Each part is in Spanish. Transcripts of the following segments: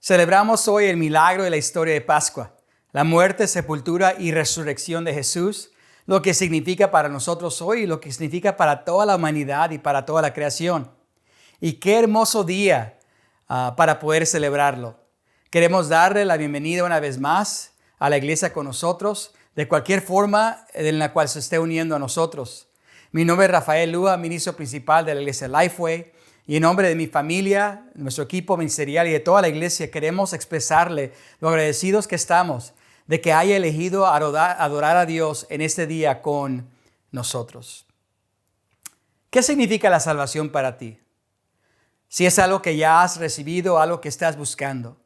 Celebramos hoy el milagro de la historia de Pascua, la muerte, sepultura y resurrección de Jesús, lo que significa para nosotros hoy y lo que significa para toda la humanidad y para toda la creación. Y qué hermoso día para poder celebrarlo. Queremos darle la bienvenida una vez más a la iglesia con nosotros, de cualquier forma en la cual se esté uniendo a nosotros. Mi nombre es Rafael Lua, ministro principal de la iglesia Lifeway. Y en nombre de mi familia, nuestro equipo ministerial y de toda la iglesia, queremos expresarle lo agradecidos que estamos de que haya elegido adorar a Dios en este día con nosotros. ¿Qué significa la salvación para ti? Si es algo que ya has recibido, algo que estás buscando.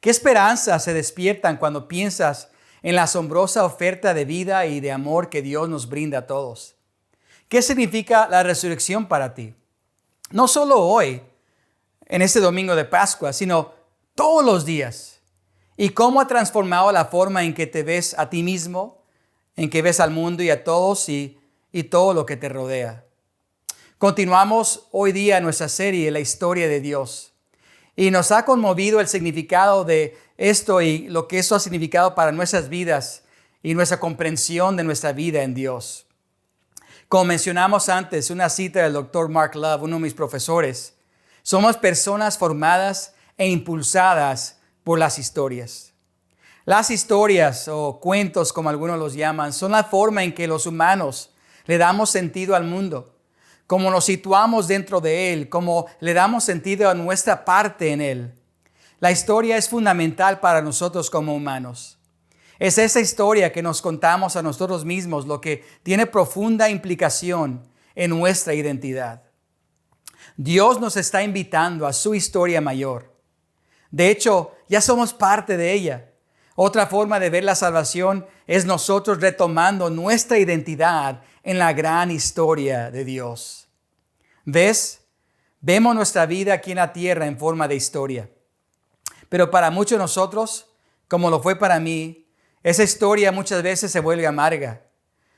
¿Qué esperanzas se despiertan cuando piensas en la asombrosa oferta de vida y de amor que Dios nos brinda a todos? ¿Qué significa la resurrección para ti? No solo hoy, en este domingo de Pascua, sino todos los días. ¿Y cómo ha transformado la forma en que te ves a ti mismo, en que ves al mundo y a todos y todo lo que te rodea? Continuamos hoy día nuestra serie, La Historia de Dios. Y nos ha conmovido el significado de esto y lo que eso ha significado para nuestras vidas y nuestra comprensión de nuestra vida en Dios. Como mencionamos antes, una cita del Dr. Mark Love, uno de mis profesores. Somos personas formadas e impulsadas por las historias. Las historias o cuentos, como algunos los llaman, son la forma en que los humanos le damos sentido al mundo, cómo nos situamos dentro de él, cómo le damos sentido a nuestra parte en él. La historia es fundamental para nosotros como humanos. Es esa historia que nos contamos a nosotros mismos lo que tiene profunda implicación en nuestra identidad. Dios nos está invitando a su historia mayor. De hecho, ya somos parte de ella. Otra forma de ver la salvación es nosotros retomando nuestra identidad en la gran historia de Dios. ¿Ves? Vemos nuestra vida aquí en la tierra en forma de historia. Pero para muchos de nosotros, como lo fue para mí, esa historia muchas veces se vuelve amarga.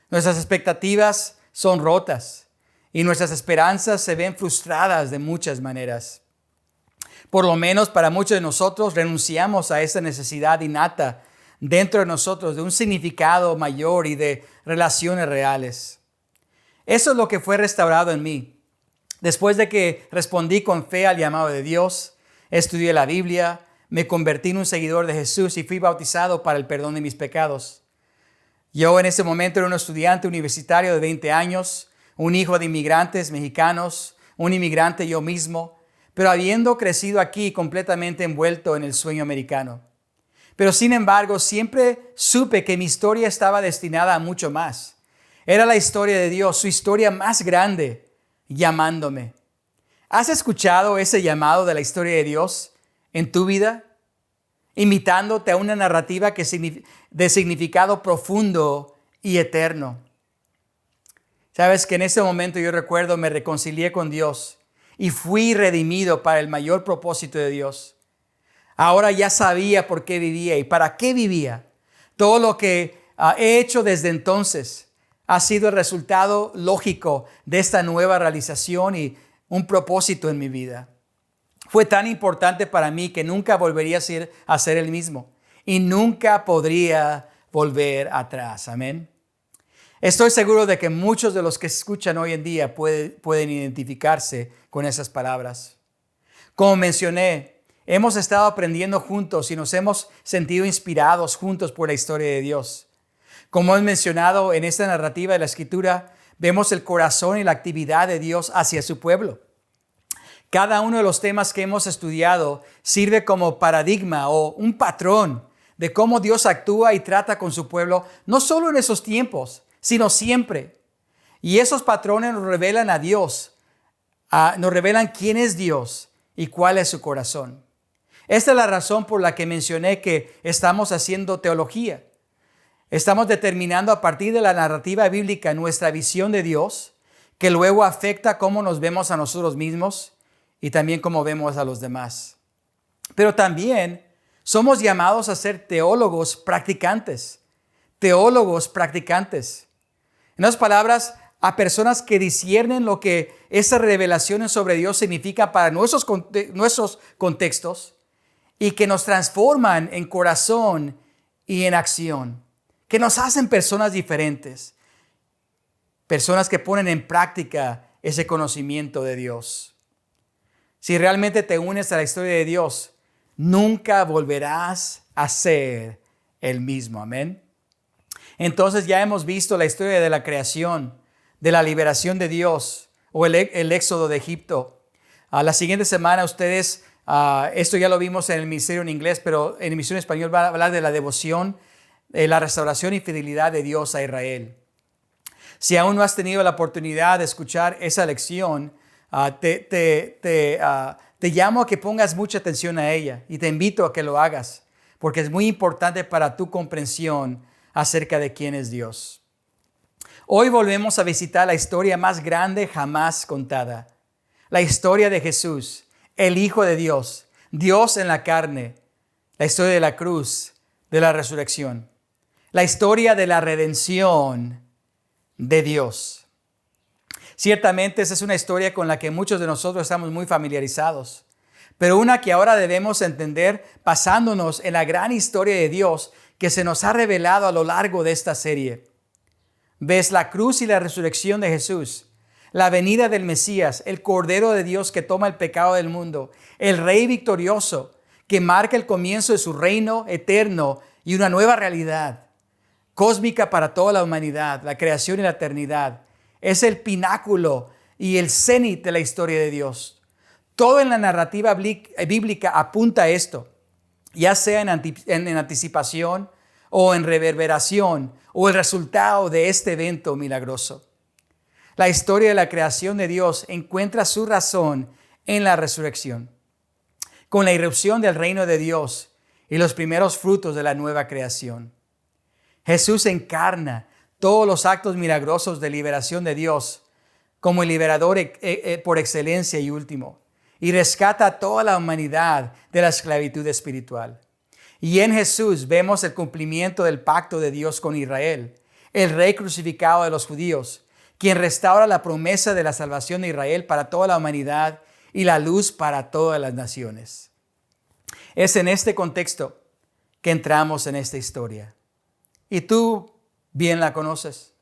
Nuestras expectativas son rotas y nuestras esperanzas se ven frustradas de muchas maneras. Por lo menos para muchos de nosotros renunciamos a esa necesidad innata dentro de nosotros de un significado mayor y de relaciones reales. Eso es lo que fue restaurado en mí. Después de que respondí con fe al llamado de Dios, estudié la Biblia, me convertí en un seguidor de Jesús y fui bautizado para el perdón de mis pecados. Yo en ese momento era un estudiante universitario de 20 años, un hijo de inmigrantes mexicanos, un inmigrante yo mismo, pero habiendo crecido aquí completamente envuelto en el sueño americano. Pero sin embargo, siempre supe que mi historia estaba destinada a mucho más. Era la historia de Dios, su historia más grande, llamándome. ¿Has escuchado ese llamado de la historia de Dios en tu vida, invitándote a una narrativa de significado profundo y eterno? Sabes que en ese momento yo recuerdo me reconcilié con Dios y fui redimido para el mayor propósito de Dios. Ahora ya sabía por qué vivía y para qué vivía. Todo lo que he hecho desde entonces ha sido el resultado lógico de esta nueva realización y un propósito en mi vida. Fue tan importante para mí que nunca volvería a ser el mismo y nunca podría volver atrás. Amén. Estoy seguro de que muchos de los que escuchan hoy en día pueden identificarse con esas palabras. Como mencioné, hemos estado aprendiendo juntos y nos hemos sentido inspirados juntos por la historia de Dios. Como he mencionado en esta narrativa de la Escritura, vemos el corazón y la actividad de Dios hacia su pueblo. Cada uno de los temas que hemos estudiado sirve como paradigma o un patrón de cómo Dios actúa y trata con su pueblo, no solo en esos tiempos, sino siempre. Y esos patrones nos revelan a Dios, nos revelan quién es Dios y cuál es su corazón. Esta es la razón por la que mencioné que estamos haciendo teología. Estamos determinando a partir de la narrativa bíblica nuestra visión de Dios, que luego afecta cómo nos vemos a nosotros mismos y también cómo vemos a los demás. Pero también somos llamados a ser teólogos practicantes. Teólogos practicantes. En otras palabras, a personas que disciernen lo que esas revelaciones sobre Dios significan para nuestros contextos y que nos transforman en corazón y en acción, que nos hacen personas diferentes, personas que ponen en práctica ese conocimiento de Dios. Si realmente te unes a la historia de Dios, nunca volverás a ser el mismo. Amén. Entonces ya hemos visto la historia de la creación, de la liberación de Dios o el éxodo de Egipto. La siguiente semana ustedes, esto ya lo vimos en el ministerio en inglés, pero en Misión Español va a hablar de la devoción, la restauración y fidelidad de Dios a Israel. Si aún no has tenido la oportunidad de escuchar esa lección, te llamo a que pongas mucha atención a ella y te invito a que lo hagas, porque es muy importante para tu comprensión acerca de quién es Dios. Hoy volvemos a visitar la historia más grande jamás contada, la historia de Jesús, el Hijo de Dios, Dios en la carne, la historia de la cruz, de la resurrección, la historia de la redención de Dios. Ciertamente esa es una historia con la que muchos de nosotros estamos muy familiarizados, pero una que ahora debemos entender basándonos en la gran historia de Dios que se nos ha revelado a lo largo de esta serie. Ves la cruz y la resurrección de Jesús, la venida del Mesías, el Cordero de Dios que toma el pecado del mundo, el Rey victorioso que marca el comienzo de su reino eterno y una nueva realidad cósmica para toda la humanidad, la creación y la eternidad. Es el pináculo y el cenit de la historia de Dios. Todo en la narrativa bíblica apunta a esto, ya sea en anticipación o en reverberación o el resultado de este evento milagroso. La historia de la creación de Dios encuentra su razón en la resurrección, con la irrupción del reino de Dios y los primeros frutos de la nueva creación. Jesús encarna todos los actos milagrosos de liberación de Dios como el liberador por excelencia y último, y rescata a toda la humanidad de la esclavitud espiritual. Y en Jesús vemos el cumplimiento del pacto de Dios con Israel, el Rey crucificado de los judíos, quien restaura la promesa de la salvación de Israel para toda la humanidad y la luz para todas las naciones. Es en este contexto que entramos en esta historia. Y tú bien la conoces.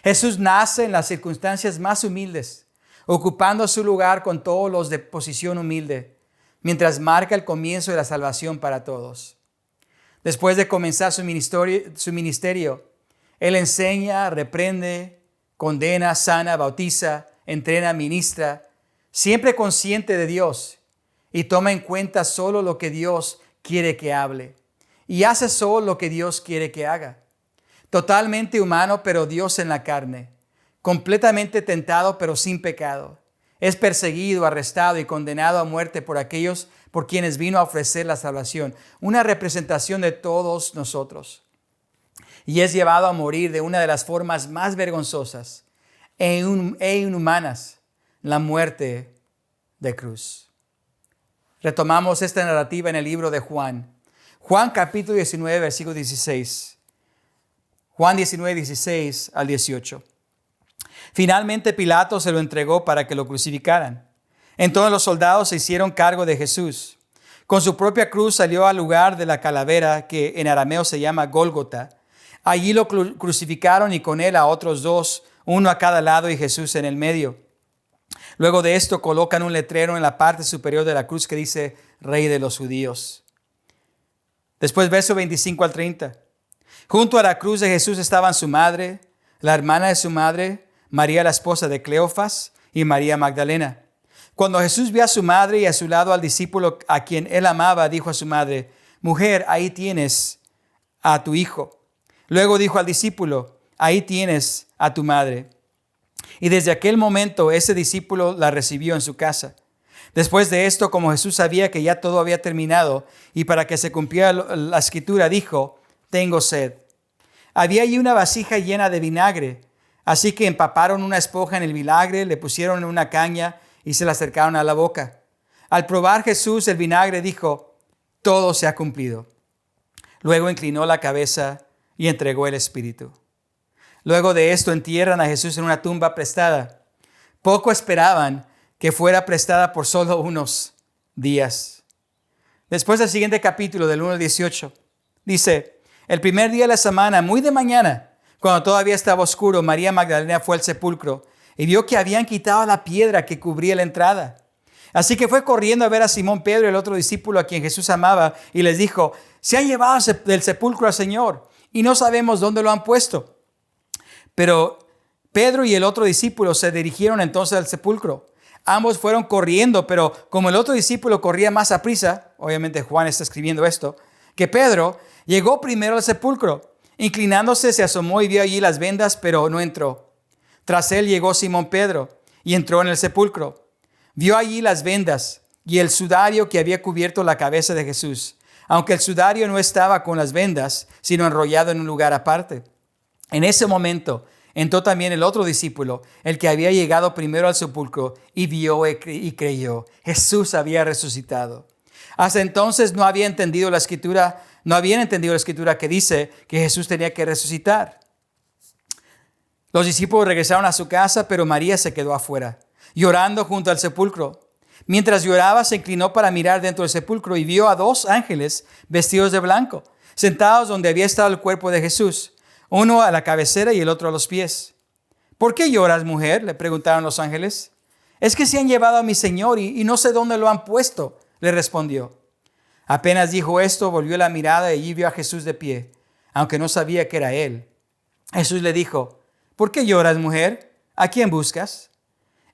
Jesús nace en las circunstancias más humildes, ocupando su lugar con todos los de posición humilde, mientras marca el comienzo de la salvación para todos. Después de comenzar su ministerio, Él enseña, reprende, condena, sana, bautiza, entrena, ministra, siempre consciente de Dios, y toma en cuenta solo lo que Dios quiere que hable, y hace solo lo que Dios quiere que haga. Totalmente humano, pero Dios en la carne. Completamente tentado, pero sin pecado. Es perseguido, arrestado y condenado a muerte por aquellos por quienes vino a ofrecer la salvación. Una representación de todos nosotros. Y es llevado a morir de una de las formas más vergonzosas e inhumanas, la muerte de cruz. Retomamos esta narrativa en el libro de Juan. Juan capítulo 19, versículo 16. Juan 19, 16 al 18. Finalmente Pilato se lo entregó para que lo crucificaran. Entonces los soldados se hicieron cargo de Jesús. Con su propia cruz salió al lugar de la calavera, que en arameo se llama Gólgota. Allí lo crucificaron y con él a otros dos, uno a cada lado y Jesús en el medio. Luego de esto colocan un letrero en la parte superior de la cruz que dice Rey de los Judíos. Después verso 25 al 30. Junto a la cruz de Jesús estaban su madre, la hermana de su madre, María la esposa de Cleofas y María Magdalena. Cuando Jesús vio a su madre y a su lado al discípulo a quien él amaba, dijo a su madre: Mujer, ahí tienes a tu hijo. Luego dijo al discípulo: Ahí tienes a tu madre. Y desde aquel momento ese discípulo la recibió en su casa. Después de esto, como Jesús sabía que ya todo había terminado y para que se cumpliera la escritura, dijo: Tengo sed. Había allí una vasija llena de vinagre, así que empaparon una esponja en el vinagre, le pusieron en una caña y se la acercaron a la boca. Al probar Jesús el vinagre, dijo: Todo se ha cumplido. Luego inclinó la cabeza y entregó el espíritu. Luego de esto entierran a Jesús en una tumba prestada. Poco esperaban que fuera prestada por solo unos días. Después del siguiente capítulo, del 1 al 18, dice, el primer día de la semana, muy de mañana, cuando todavía estaba oscuro, María Magdalena fue al sepulcro y vio que habían quitado la piedra que cubría la entrada. Así que fue corriendo a ver a Simón Pedro, el otro discípulo a quien Jesús amaba, y les dijo, se han llevado del sepulcro al Señor y no sabemos dónde lo han puesto. Pero Pedro y el otro discípulo se dirigieron entonces al sepulcro. Ambos fueron corriendo, pero como el otro discípulo corría más a prisa, obviamente Juan está escribiendo esto, que Pedro, llegó primero al sepulcro. Inclinándose se asomó y vio allí las vendas, pero no entró. Tras él llegó Simón Pedro y entró en el sepulcro. Vio allí las vendas y el sudario que había cubierto la cabeza de Jesús, aunque el sudario no estaba con las vendas, sino enrollado en un lugar aparte. En ese momento entró también el otro discípulo, el que había llegado primero al sepulcro, y vio y creyó. Jesús había resucitado. Hasta entonces no habían entendido la escritura que dice que Jesús tenía que resucitar. Los discípulos regresaron a su casa, pero María se quedó afuera, llorando junto al sepulcro. Mientras lloraba, se inclinó para mirar dentro del sepulcro y vio a 2 ángeles vestidos de blanco, sentados donde había estado el cuerpo de Jesús, uno a la cabecera y el otro a los pies. ¿Por qué lloras, mujer?, le preguntaron los ángeles. Es que se han llevado a mi Señor y no sé dónde lo han puesto, le respondió. Apenas dijo esto, volvió la mirada y allí vio a Jesús de pie, aunque no sabía que era él. Jesús le dijo, ¿por qué lloras, mujer? ¿A quién buscas?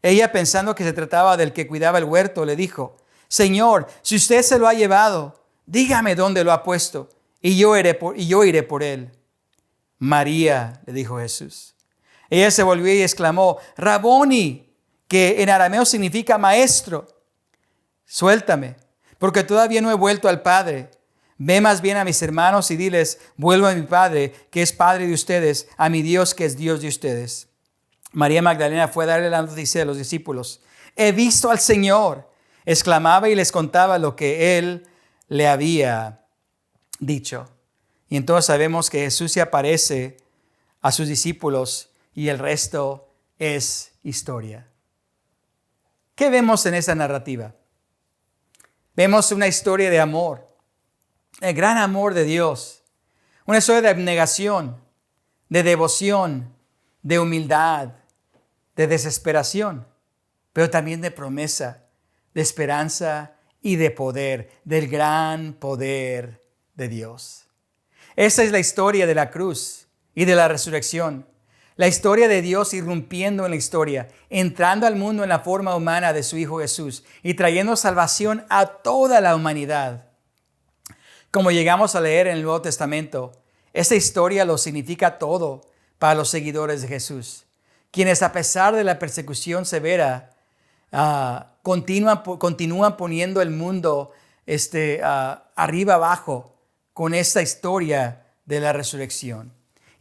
Ella, pensando que se trataba del que cuidaba el huerto, le dijo, Señor, si usted se lo ha llevado, dígame dónde lo ha puesto, y yo iré por él. María, le dijo Jesús. Ella se volvió y exclamó, Raboni, que en arameo significa maestro. Suéltame, porque todavía no he vuelto al Padre. Ve más bien a mis hermanos y diles, vuelvo a mi Padre, que es Padre de ustedes, a mi Dios, que es Dios de ustedes. María Magdalena fue a darle la noticia a los discípulos. He visto al Señor. Exclamaba y les contaba lo que él le había dicho. Y entonces sabemos que Jesús se aparece a sus discípulos y el resto es historia. ¿Qué vemos en esa narrativa? Vemos una historia de amor, el gran amor de Dios, una historia de abnegación, de devoción, de humildad, de desesperación, pero también de promesa, de esperanza y de poder, del gran poder de Dios. Esa es la historia de la cruz y de la resurrección. La historia de Dios irrumpiendo en la historia, entrando al mundo en la forma humana de su Hijo Jesús y trayendo salvación a toda la humanidad. Como llegamos a leer en el Nuevo Testamento, esta historia lo significa todo para los seguidores de Jesús, quienes a pesar de la persecución severa, continúan poniendo el mundo arriba abajo con esta historia de la resurrección.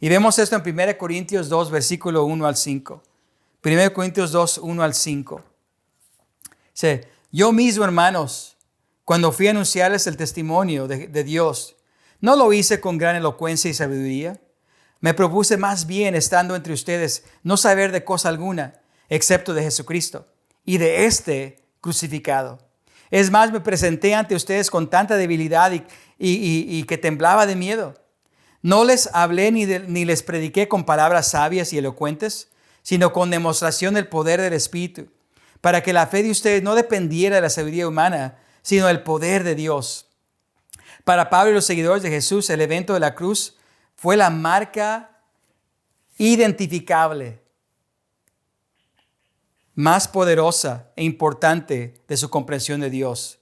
Y vemos esto en 1 Corintios 2, versículo 1 al 5. 1 Corintios 2, 1 al 5. Dice, yo mismo, hermanos, cuando fui a anunciarles el testimonio de Dios, no lo hice con gran elocuencia y sabiduría. Me propuse más bien, estando entre ustedes, no saber de cosa alguna, excepto de Jesucristo y de este crucificado. Es más, me presenté ante ustedes con tanta debilidad y que temblaba de miedo. No les hablé ni les prediqué con palabras sabias y elocuentes, sino con demostración del poder del Espíritu, para que la fe de ustedes no dependiera de la sabiduría humana, sino del poder de Dios. Para Pablo y los seguidores de Jesús, el evento de la cruz fue la marca identificable más poderosa e importante de su comprensión de Dios,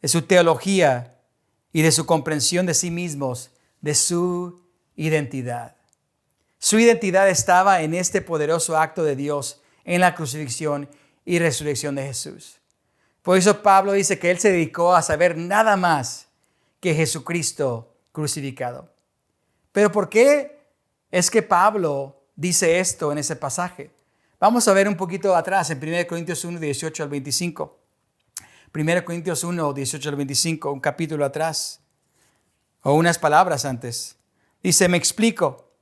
de su teología y de su comprensión de sí mismos, de su identidad. Su identidad estaba en este poderoso acto de Dios, en la crucifixión y resurrección de Jesús. Por eso Pablo dice que él se dedicó a saber nada más que Jesucristo crucificado. Pero ¿por qué es que Pablo dice esto en ese pasaje? Vamos a ver un poquito atrás en 1 Corintios 1, 18 al 25. 1 Corintios 1, 18 al 25, un capítulo atrás, o unas palabras antes. Dice, me explico.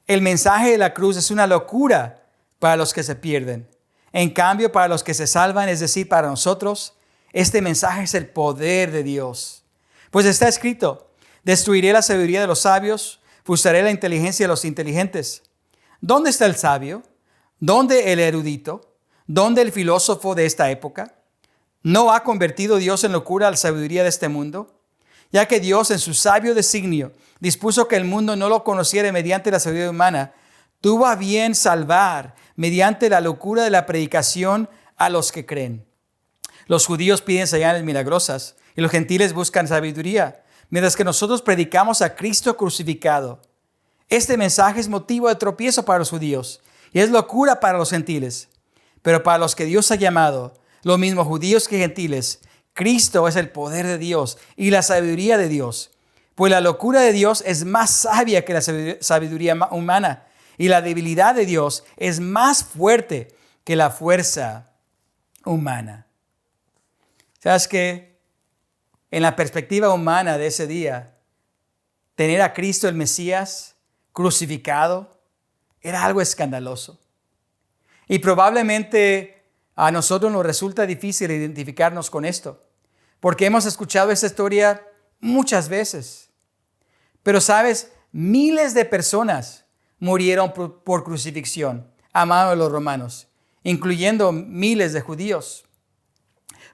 El mensaje de la cruz es una locura para los que se pierden. En cambio, para los que se salvan, es decir, para nosotros, este mensaje es el poder de Dios. Pues está escrito, destruiré la sabiduría de los sabios, frustraré la inteligencia de los inteligentes. ¿Dónde está el sabio? ¿Dónde el erudito? ¿Dónde el filósofo de esta época? ¿No ha convertido Dios en locura la sabiduría de este mundo? Ya que Dios en su sabio designio dispuso que el mundo no lo conociera mediante la sabiduría humana, tuvo a bien salvar mediante la locura de la predicación a los que creen. Los judíos piden señales milagrosas y los gentiles buscan sabiduría, mientras que nosotros predicamos a Cristo crucificado. Este mensaje es motivo de tropiezo para los judíos y es locura para los gentiles. Pero para los que Dios ha llamado, lo mismo judíos que gentiles, Cristo es el poder de Dios y la sabiduría de Dios. Pues la locura de Dios es más sabia que la sabiduría humana y la debilidad de Dios es más fuerte que la fuerza humana. ¿Sabes qué? En la perspectiva humana de ese día, tener a Cristo el Mesías crucificado era algo escandaloso. Y probablemente a nosotros nos resulta difícil identificarnos con esto, porque hemos escuchado esta historia muchas veces. Pero sabes, miles de personas murieron por crucifixión a mano de los romanos, incluyendo miles de judíos.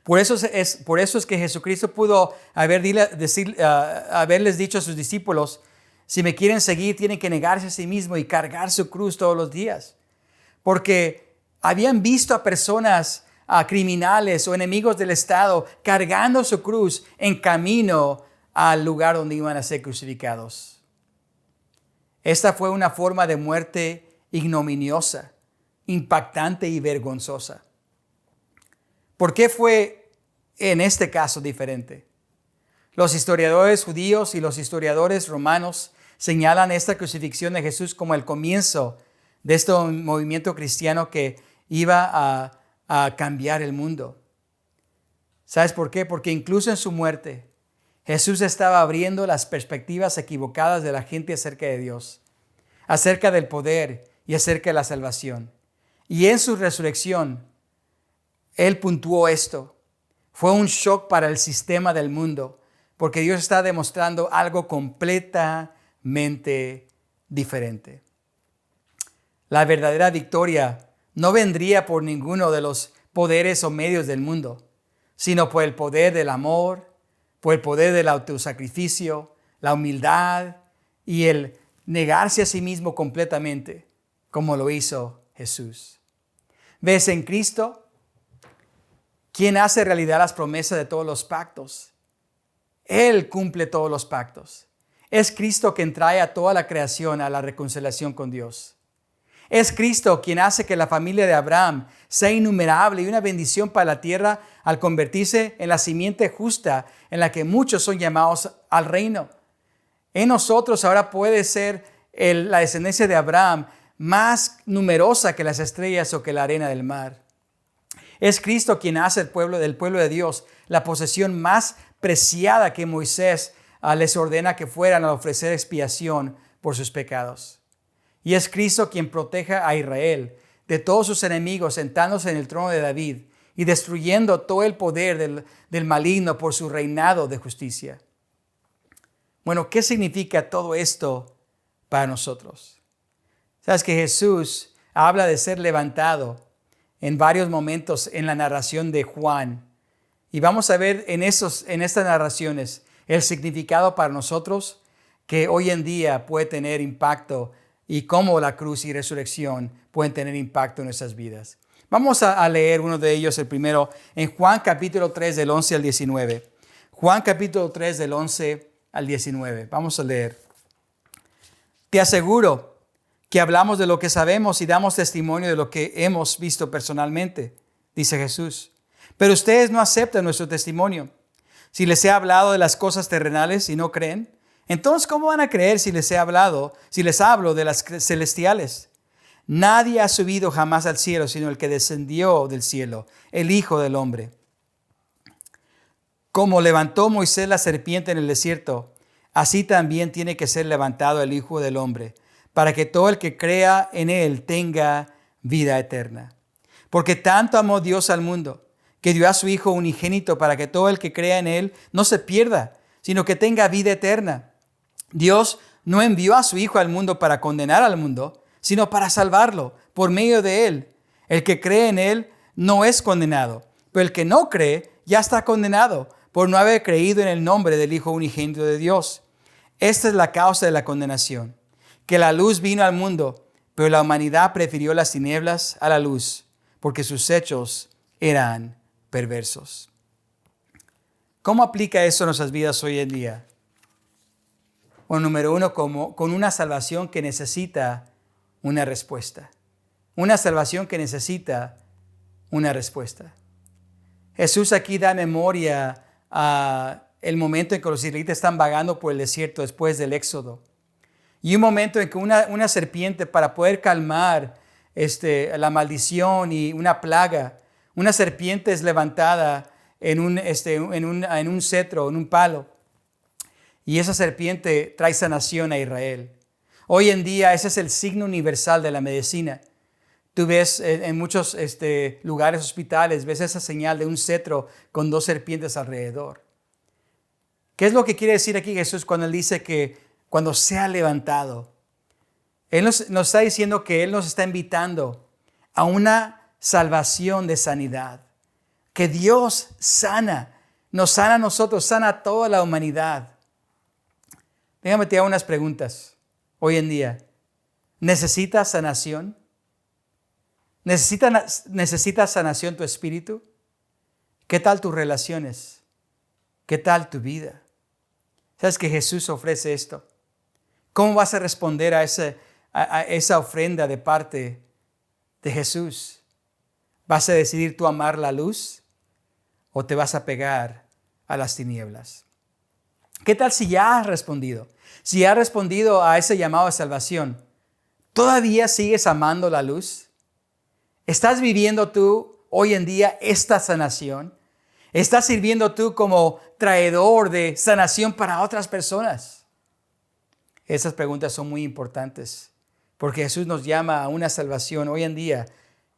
Por eso es que Jesucristo pudo haberles dicho a sus discípulos, si me quieren seguir, tienen que negarse a sí mismos y cargar su cruz todos los días. Porque habían visto a personas, a criminales o enemigos del Estado, cargando su cruz en camino al lugar donde iban a ser crucificados. Esta fue una forma de muerte ignominiosa, impactante y vergonzosa. ¿Por qué fue en este caso diferente? Los historiadores judíos y los historiadores romanos señalan esta crucifixión de Jesús como el comienzo de este movimiento cristiano que iba a cambiar el mundo. ¿Sabes por qué? Porque incluso en su muerte, Jesús estaba abriendo las perspectivas equivocadas de la gente acerca de Dios, acerca del poder y acerca de la salvación. Y en su resurrección, Él puntuó esto. Fue un shock para el sistema del mundo, porque Dios está demostrando algo completamente diferente. La verdadera victoria no vendría por ninguno de los poderes o medios del mundo, sino por el poder del amor, por el poder del autosacrificio, la humildad y el negarse a sí mismo completamente, como lo hizo Jesús. ¿Ves? En Cristo, ¿quién hace realidad las promesas de todos los pactos? Él cumple todos los pactos. Es Cristo quien trae a toda la creación a la reconciliación con Dios. Es Cristo quien hace que la familia de Abraham sea innumerable y una bendición para la tierra al convertirse en la simiente justa en la que muchos son llamados al reino. En nosotros ahora puede ser la descendencia de Abraham más numerosa que las estrellas o que la arena del mar. Es Cristo quien hace del pueblo de Dios la posesión más preciada que Moisés les ordena que fueran a ofrecer expiación por sus pecados. Y es Cristo quien protege a Israel de todos sus enemigos, sentándose en el trono de David y destruyendo todo el poder del maligno por su reinado de justicia. Bueno, ¿qué significa todo esto para nosotros? Sabes que Jesús habla de ser levantado en varios momentos en la narración de Juan. Y vamos a ver en estas narraciones el significado para nosotros que hoy en día puede tener impacto y cómo la cruz y resurrección pueden tener impacto en nuestras vidas. Vamos a leer uno de ellos, el primero, en Juan capítulo 3 del 11 al 19. Juan capítulo 3 del 11 al 19. Vamos a leer. Te aseguro que hablamos de lo que sabemos y damos testimonio de lo que hemos visto personalmente, dice Jesús. Pero ustedes no aceptan nuestro testimonio. Si les he hablado de las cosas terrenales y no creen, entonces ¿cómo van a creer si les hablo de las celestiales? Nadie ha subido jamás al cielo, sino el que descendió del cielo, el Hijo del Hombre. Como levantó Moisés la serpiente en el desierto, así también tiene que ser levantado el Hijo del Hombre, para que todo el que crea en él tenga vida eterna. Porque tanto amó Dios al mundo, que dio a su Hijo unigénito para que todo el que crea en él no se pierda, sino que tenga vida eterna. Dios no envió a su Hijo al mundo para condenar al mundo, sino para salvarlo por medio de Él. El que cree en Él no es condenado, pero el que no cree ya está condenado por no haber creído en el nombre del Hijo unigénito de Dios. Esta es la causa de la condenación, que la luz vino al mundo, pero la humanidad prefirió las tinieblas a la luz, porque sus hechos eran perversos. ¿Cómo aplica eso a nuestras vidas hoy en día? Bueno, número uno, con una salvación que necesita una respuesta. Una salvación que necesita una respuesta. Jesús aquí da memoria a el momento en que los israelitas están vagando por el desierto después del Éxodo. Y un momento en que una serpiente, para poder calmar la maldición y una plaga, una serpiente es levantada en un cetro, en un palo. Y esa serpiente trae sanación a Israel. Hoy en día ese es el signo universal de la medicina. Tú ves en muchos lugares, hospitales, ves esa señal de un cetro con 2 serpientes alrededor. ¿Qué es lo que quiere decir aquí Jesús cuando Él dice que cuando sea levantado? Él nos está diciendo que Él nos está invitando a una salvación de sanidad. Que Dios nos sana a nosotros, sana a toda la humanidad. Déjame te hago unas preguntas hoy en día. ¿Necesitas sanación? ¿Necesitas sanación tu espíritu? ¿Qué tal tus relaciones? ¿Qué tal tu vida? ¿Sabes que Jesús ofrece esto? ¿Cómo vas a responder a esa ofrenda de parte de Jesús? ¿Vas a decidir tú amar la luz o te vas a pegar a las tinieblas? ¿Qué tal si ya has respondido? Si has respondido a ese llamado a salvación, ¿todavía sigues amando la luz? ¿Estás viviendo tú hoy en día esta sanación? ¿Estás sirviendo tú como traidor de sanación para otras personas? Esas preguntas son muy importantes porque Jesús nos llama a una salvación hoy en día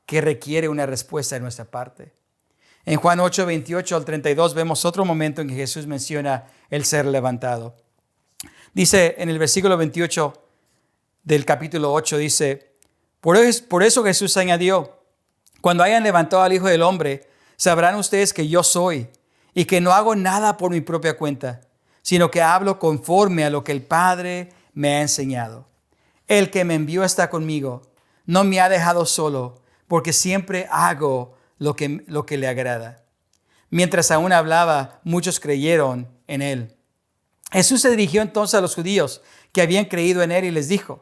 que requiere una respuesta de nuestra parte. En Juan 8, 28 al 32 vemos otro momento en que Jesús menciona el ser levantado. Dice en el versículo 28 del capítulo 8, dice, por eso Jesús añadió, cuando hayan levantado al Hijo del Hombre, sabrán ustedes que yo soy y que no hago nada por mi propia cuenta, sino que hablo conforme a lo que el Padre me ha enseñado. El que me envió está conmigo, no me ha dejado solo, porque siempre hago lo que le agrada. Mientras aún hablaba, muchos creyeron en él. Jesús se dirigió entonces a los judíos que habían creído en él y les dijo,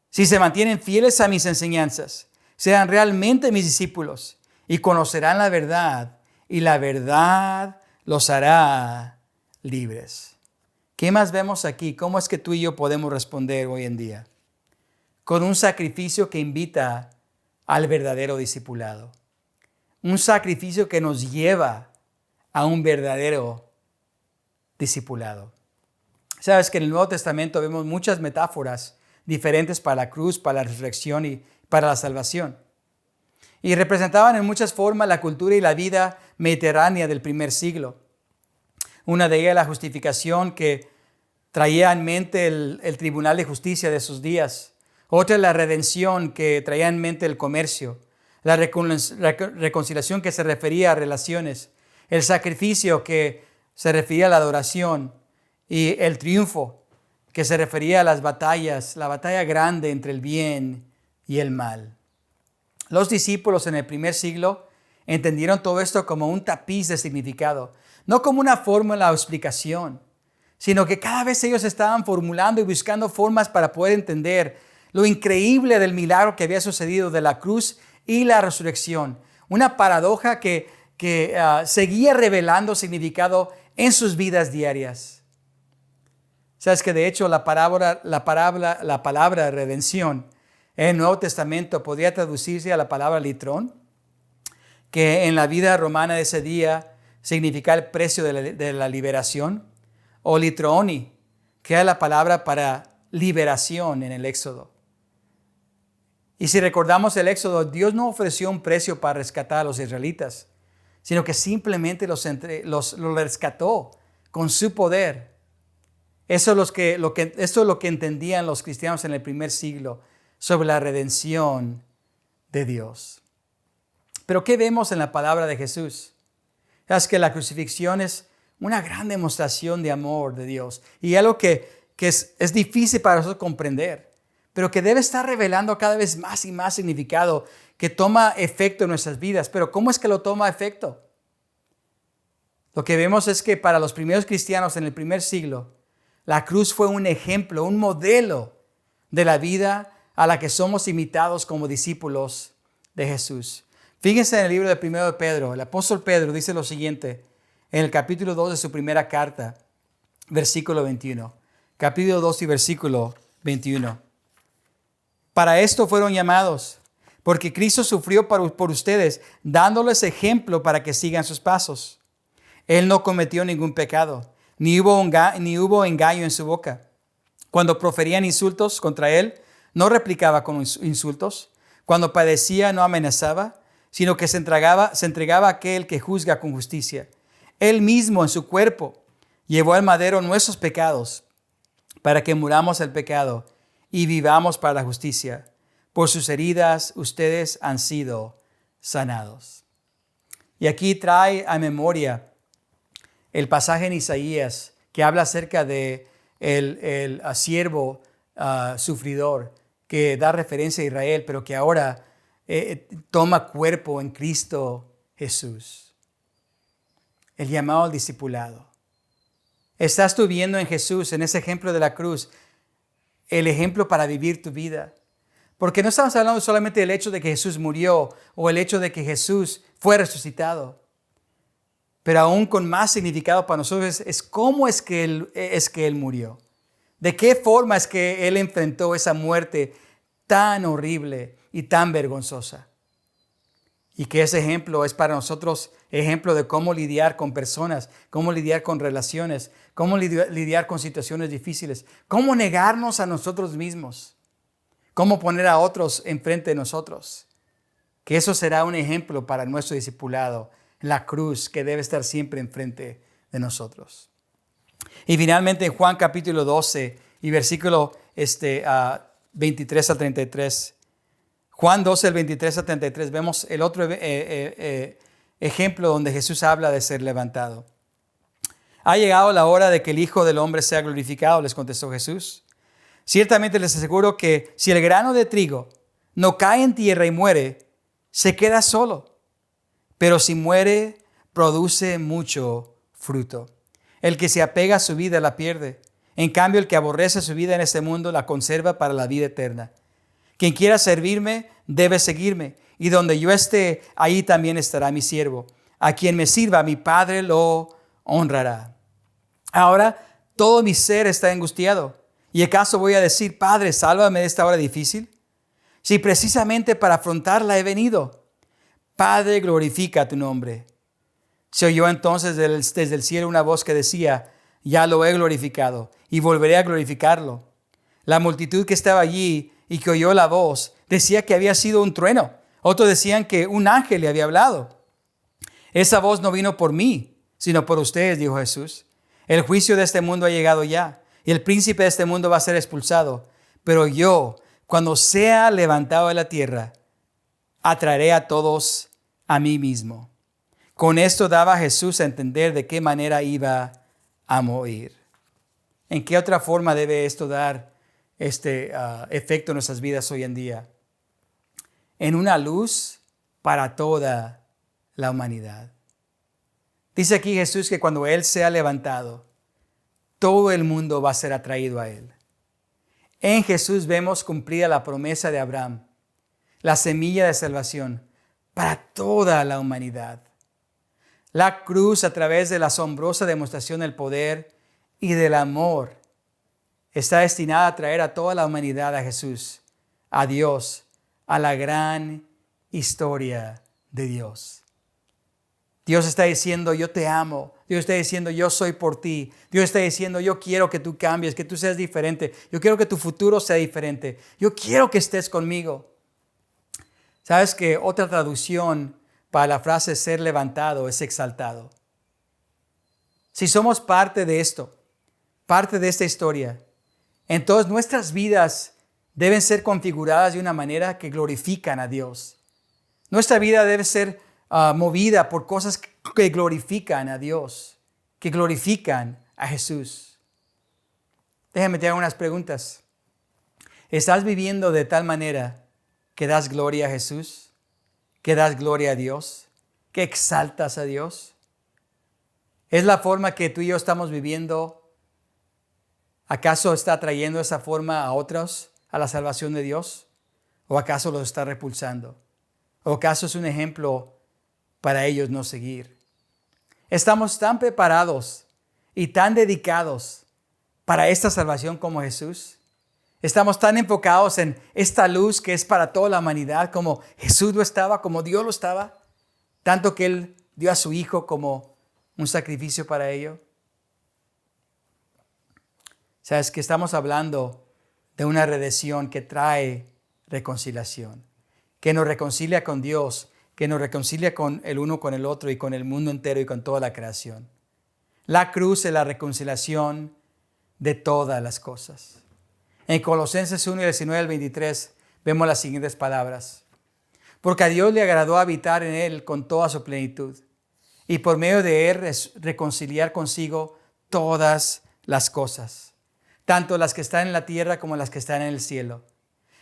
si se mantienen fieles a mis enseñanzas, serán realmente mis discípulos y conocerán la verdad y la verdad los hará libres. ¿Qué más vemos aquí? ¿Cómo es que tú y yo podemos responder hoy en día? Con un sacrificio que invita al verdadero discipulado. Un sacrificio que nos lleva a un verdadero discipulado. Sabes que en el Nuevo Testamento vemos muchas metáforas diferentes para la cruz, para la resurrección y para la salvación. Y representaban en muchas formas la cultura y la vida mediterránea del primer siglo. Una de ellas la justificación que traía en mente el tribunal de justicia de esos días. Otra la redención que traía en mente el comercio. La reconciliación que se refería a relaciones. El sacrificio que se refería a la adoración. Y el triunfo que se refería a las batallas, la batalla grande entre el bien y el mal. Los discípulos en el primer siglo entendieron todo esto como un tapiz de significado, no como una fórmula o explicación, sino que cada vez ellos estaban formulando y buscando formas para poder entender lo increíble del milagro que había sucedido de la cruz y la resurrección. Una paradoja que seguía revelando significado en sus vidas diarias. Sabes que de hecho la palabra redención en el Nuevo Testamento podría traducirse a la palabra litrón, que en la vida romana de ese día significa el precio de la liberación, o litroni, que es la palabra para liberación en el Éxodo. Y si recordamos el Éxodo, Dios no ofreció un precio para rescatar a los israelitas, sino que simplemente los rescató con su poder. Eso es lo que entendían los cristianos en el primer siglo sobre la redención de Dios. Pero ¿qué vemos en la palabra de Jesús? Es que la crucifixión es una gran demostración de amor de Dios y algo que es difícil para nosotros comprender, pero que debe estar revelando cada vez más y más significado que toma efecto en nuestras vidas. Pero ¿cómo es que lo toma efecto? Lo que vemos es que para los primeros cristianos en el primer siglo, la cruz fue un ejemplo, un modelo de la vida a la que somos imitados como discípulos de Jesús. Fíjense en el libro de 1 de Pedro, el apóstol Pedro dice lo siguiente, en el capítulo 2 de su primera carta, versículo 21. Capítulo 2 y versículo 21. Para esto fueron llamados, porque Cristo sufrió por ustedes, dándoles ejemplo para que sigan sus pasos. Él no cometió ningún pecado, ni hubo engaño en su boca. Cuando proferían insultos contra él, no replicaba con insultos. Cuando padecía, no amenazaba, sino que se entregaba a aquel que juzga con justicia. Él mismo en su cuerpo llevó al madero nuestros pecados, para que muramos el pecado y vivamos para la justicia. Por sus heridas ustedes han sido sanados. Y aquí trae a memoria el pasaje en Isaías que habla acerca de el siervo sufridor que da referencia a Israel, pero que ahora toma cuerpo en Cristo Jesús. El llamado al discipulado. Estás tú viendo en Jesús, en ese ejemplo de la cruz, el ejemplo para vivir tu vida. Porque no estamos hablando solamente del hecho de que Jesús murió o el hecho de que Jesús fue resucitado. Pero aún con más significado para nosotros es cómo es que Él murió. De qué forma es que Él enfrentó esa muerte tan horrible y tan vergonzosa. Y que ese ejemplo es para nosotros ejemplo de cómo lidiar con personas, cómo lidiar con relaciones, cómo lidiar con situaciones difíciles, cómo negarnos a nosotros mismos, cómo poner a otros enfrente de nosotros. Que eso será un ejemplo para nuestro discipulado, la cruz que debe estar siempre enfrente de nosotros. Y finalmente en Juan capítulo 12 y versículo 23 al 33. Juan 12, el 23 al 33, vemos el otro ejemplo donde Jesús habla de ser levantado. Ha llegado la hora de que el Hijo del Hombre sea glorificado, les contestó Jesús. Ciertamente les aseguro que si el grano de trigo no cae en tierra y muere, se queda solo. Pero si muere, produce mucho fruto. El que se apega a su vida la pierde. En cambio, el que aborrece su vida en este mundo la conserva para la vida eterna. Quien quiera servirme, debe seguirme. Y donde yo esté, ahí también estará mi siervo. A quien me sirva, mi Padre lo honrará. Ahora, todo mi ser está angustiado. ¿Y acaso voy a decir, Padre, sálvame de esta hora difícil? Si precisamente para afrontarla he venido. Padre, glorifica tu nombre. Se oyó entonces desde el cielo una voz que decía, ya lo he glorificado y volveré a glorificarlo. La multitud que estaba allí y que oyó la voz decía que había sido un trueno. Otros decían que un ángel le había hablado. Esa voz no vino por mí, sino por ustedes, dijo Jesús. El juicio de este mundo ha llegado ya y el príncipe de este mundo va a ser expulsado. Pero yo, cuando sea levantado de la tierra, atraeré a todos a mí mismo. Con esto daba Jesús a entender de qué manera iba a morir. ¿En qué otra forma debe esto dar efecto en nuestras vidas hoy en día? En una luz para toda la humanidad. Dice aquí Jesús que cuando Él sea levantado, todo el mundo va a ser atraído a Él. En Jesús vemos cumplida la promesa de Abraham, la semilla de salvación para toda la humanidad. La cruz, a través de la asombrosa demostración del poder y del amor, está destinada a traer a toda la humanidad a Jesús, a Dios, a la gran historia de Dios. Dios está diciendo, yo te amo. Dios está diciendo, yo soy por ti. Dios está diciendo, yo quiero que tú cambies, que tú seas diferente. Yo quiero que tu futuro sea diferente. Yo quiero que estés conmigo. ¿Sabes que otra traducción para la frase ser levantado es exaltado? si somos parte de esto, parte de esta historia, entonces nuestras vidas deben ser configuradas de una manera que glorifican a Dios. Nuestra vida debe ser movida por cosas que glorifican a Dios, que glorifican a Jesús. Déjame te hago unas preguntas. ¿Estás viviendo de tal manera que das gloria a Jesús? ¿Que das gloria a Dios? ¿Que exaltas a Dios? ¿Es la forma que tú y yo estamos viviendo? ¿Acaso está trayendo esa forma a otros a la salvación de Dios? ¿O acaso los está repulsando? ¿O acaso es un ejemplo para ellos no seguir? ¿Estamos tan preparados y tan dedicados para esta salvación como Jesús? ¿Estamos tan enfocados en esta luz que es para toda la humanidad como Jesús lo estaba, como Dios lo estaba? Tanto que Él dio a su Hijo como un sacrificio para ello. Sabes que estamos hablando de una redención que trae reconciliación, que nos reconcilia con Dios, que nos reconcilia con el uno con el otro y con el mundo entero y con toda la creación. La cruz es la reconciliación de todas las cosas. En Colosenses 1, 19 al 23 vemos las siguientes palabras. Porque a Dios le agradó habitar en Él con toda su plenitud, y por medio de Él reconciliar consigo todas las cosas, tanto las que están en la tierra como las que están en el cielo,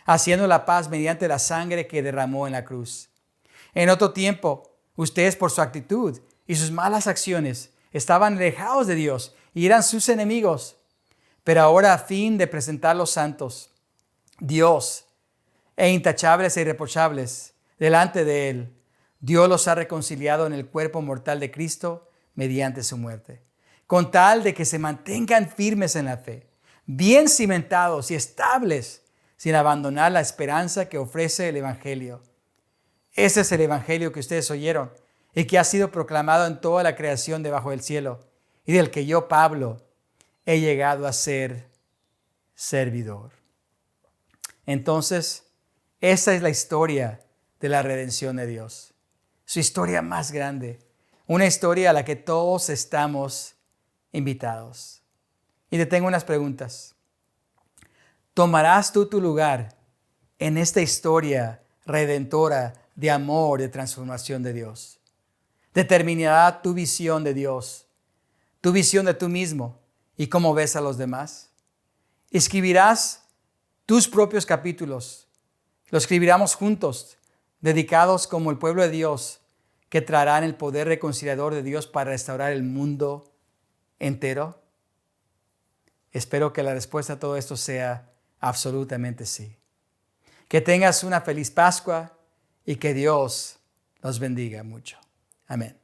haciendo la paz mediante la sangre que derramó en la cruz. En otro tiempo, ustedes por su actitud y sus malas acciones estaban alejados de Dios y eran sus enemigos. Pero ahora, a fin de presentarlos santos, Dios, e intachables e irreprochables delante de Él, Dios los ha reconciliado en el cuerpo mortal de Cristo mediante su muerte, con tal de que se mantengan firmes en la fe, bien cimentados y estables, sin abandonar la esperanza que ofrece el Evangelio. Ese es el Evangelio que ustedes oyeron y que ha sido proclamado en toda la creación debajo del cielo, y del que yo, Pablo, he llegado a ser servidor. Entonces, esa es la historia de la redención de Dios. Su historia más grande. Una historia a la que todos estamos invitados. Y te tengo unas preguntas. ¿Tomarás tú tu lugar en esta historia redentora de amor, de transformación de Dios? ¿Determinará tu visión de Dios, tu visión de tú mismo y cómo ves a los demás? ¿Escribirás tus propios capítulos? Lo escribiremos juntos, dedicados como el pueblo de Dios, que traerán el poder reconciliador de Dios para restaurar el mundo entero. Espero que la respuesta a todo esto sea absolutamente sí. Que tengas una feliz Pascua y que Dios los bendiga mucho. Amén.